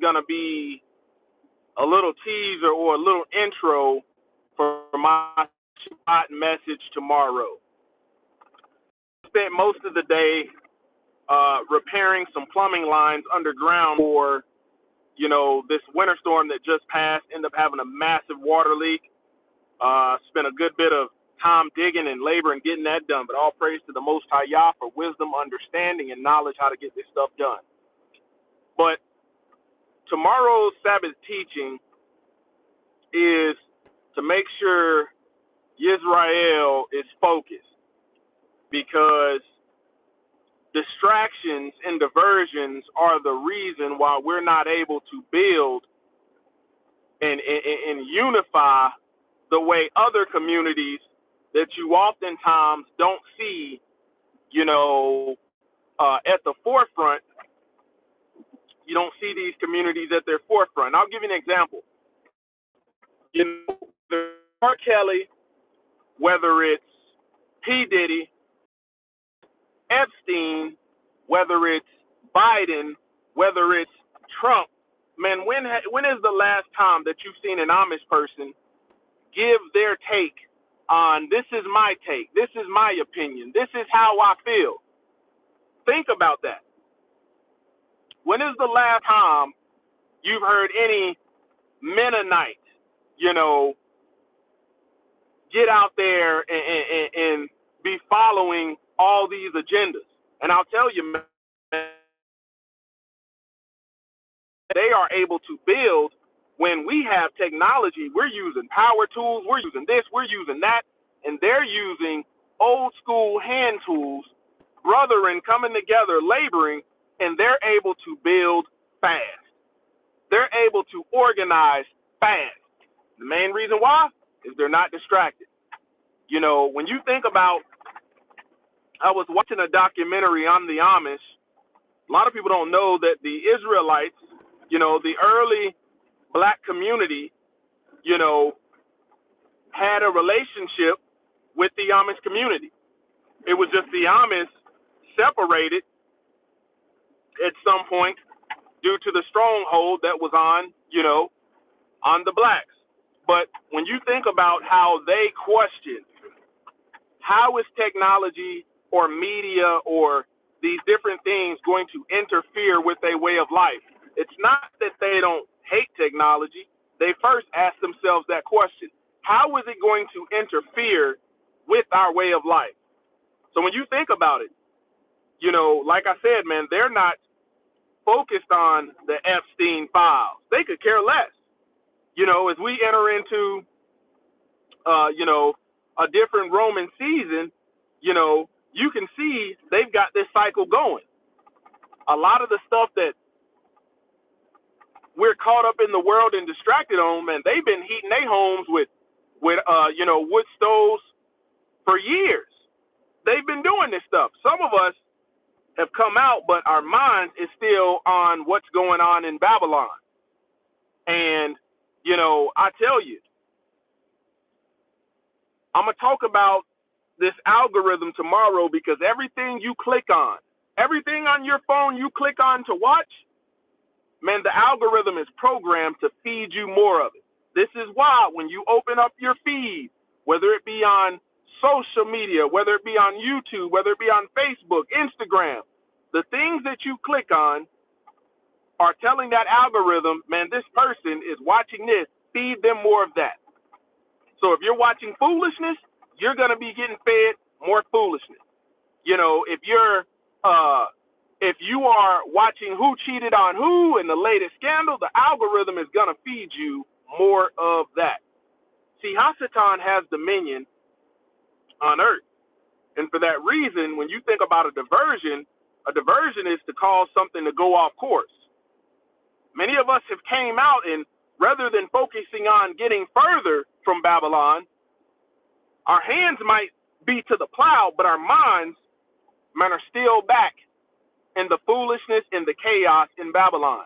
going to be a little teaser or a little intro for my Shabbat message tomorrow. I spent most of the day repairing some plumbing lines underground for, this winter storm that just passed. Ended up having a massive water leak. Spent a good bit of time digging and labor and getting that done. But all praise to the Most High Yah for wisdom, understanding, and knowledge how to get this stuff done. But tomorrow's Sabbath teaching is to make sure Yisra'el is focused, because distractions and diversions are the reason why we're not able to build and unify the way other communities that you oftentimes don't see, at the forefront. You don't see these communities at their forefront. I'll give you an example. The R. Kelly, whether it's P. Diddy, Epstein, whether it's Biden, whether it's Trump, man, when is the last time that you've seen an Amish person give their take on, this is my take, this is my opinion, this is how I feel? Think about that. When is the last time you've heard any Mennonite, get out there and be following all these agendas? And I'll tell you, man, they are able to build when we have technology. We're using power tools, we're using this, we're using that, and they're using old school hand tools, brethren coming together, laboring, and they're able to build fast. They're able to organize fast. The main reason why is they're not distracted. When you think about, I was watching a documentary on the Amish. A lot of people don't know that the Israelites, the early black community, had a relationship with the Amish community. It was just the Amish separated at some point due to the stronghold that was on the blacks. But when you think about how they question, how is technology or media or these different things going to interfere with their way of life? It's not that they don't hate technology. They first ask themselves that question. How is it going to interfere with our way of life? So when you think about it, like I said, man, they're not focused on the Epstein files. They could care less. As we enter into, a different Roman season, you can see they've got this cycle going. A lot of the stuff that we're caught up in the world and distracted on, man, they've been heating their homes with wood stoves for years. They've been doing this stuff. Some of us have come out, but our mind is still on what's going on in Babylon. And, I tell you, I'm going to talk about this algorithm tomorrow, because everything you click on, everything on your phone you click on to watch, man, the algorithm is programmed to feed you more of it. This is why when you open up your feed, whether it be on social media, whether it be on YouTube, whether it be on Facebook, Instagram, the things that you click on are telling that algorithm, man, this person is watching this, feed them more of that. So if you're watching foolishness, you're going to be getting fed more foolishness. If you are watching who cheated on who and the latest scandal, the algorithm is going to feed you more of that. See, Hasatan has dominion on earth. And for that reason, when you think about a diversion is to cause something to go off course. Many of us have came out, and rather than focusing on getting further from Babylon, our hands might be to the plow, but our minds, man, are still back in the foolishness and the chaos in Babylon.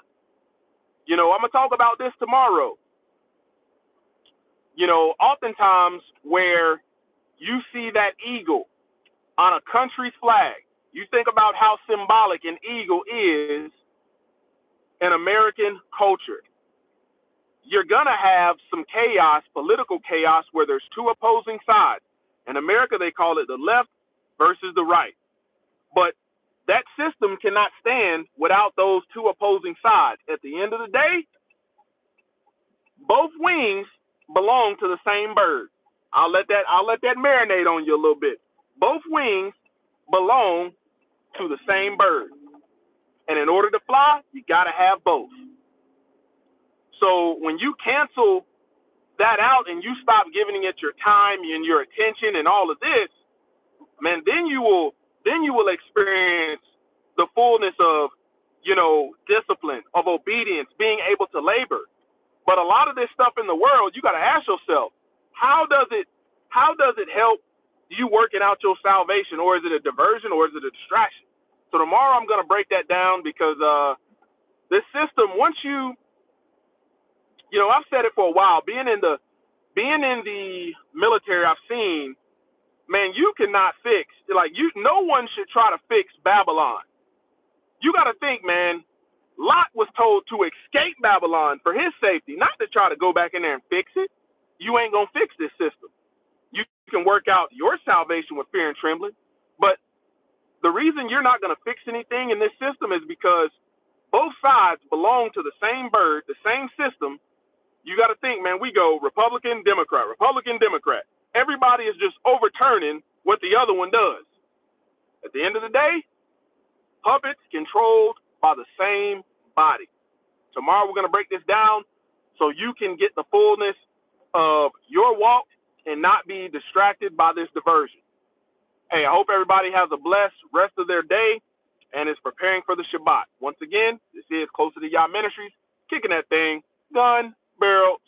I'm going to talk about this tomorrow. Oftentimes where you see that eagle on a country's flag, you think about how symbolic an eagle is in American culture, you're going to have some chaos, political chaos, where there's two opposing sides. In America, they call it the left versus the right. But that system cannot stand without those two opposing sides. At the end of the day, both wings belong to the same bird. I'll let that marinate on you a little bit. Both wings belong to the same bird. And in order to fly, you got to have both. So when you cancel that out and you stop giving it your time and your attention and all of this, man, then you will experience the fullness of, discipline, of obedience, being able to labor. But a lot of this stuff in the world, you got to ask yourself, how does it help you working out your salvation, or is it a diversion, or is it a distraction? So tomorrow I'm going to break that down, because this system, once I've said it for a while, being in the military, I've seen, man, you cannot fix, no one should try to fix Babylon. You got to think, man, Lot was told to escape Babylon for his safety, not to try to go back in there and fix it. You ain't going to fix this system. You can work out your salvation with fear and trembling, but the reason you're not going to fix anything in this system is because both sides belong to the same bird, the same system. You got to think, man, we go Republican, Democrat, Republican, Democrat. Everybody is just overturning what the other one does. At the end of the day, puppets controlled by the same body. Tomorrow we're going to break this down so you can get the fullness of your walk and not be distracted by this diversion. Hey, I hope everybody has a blessed rest of their day and is preparing for the Shabbat. Once again, this is Closer to Yah Ministries, kicking that thing, gun, barrel,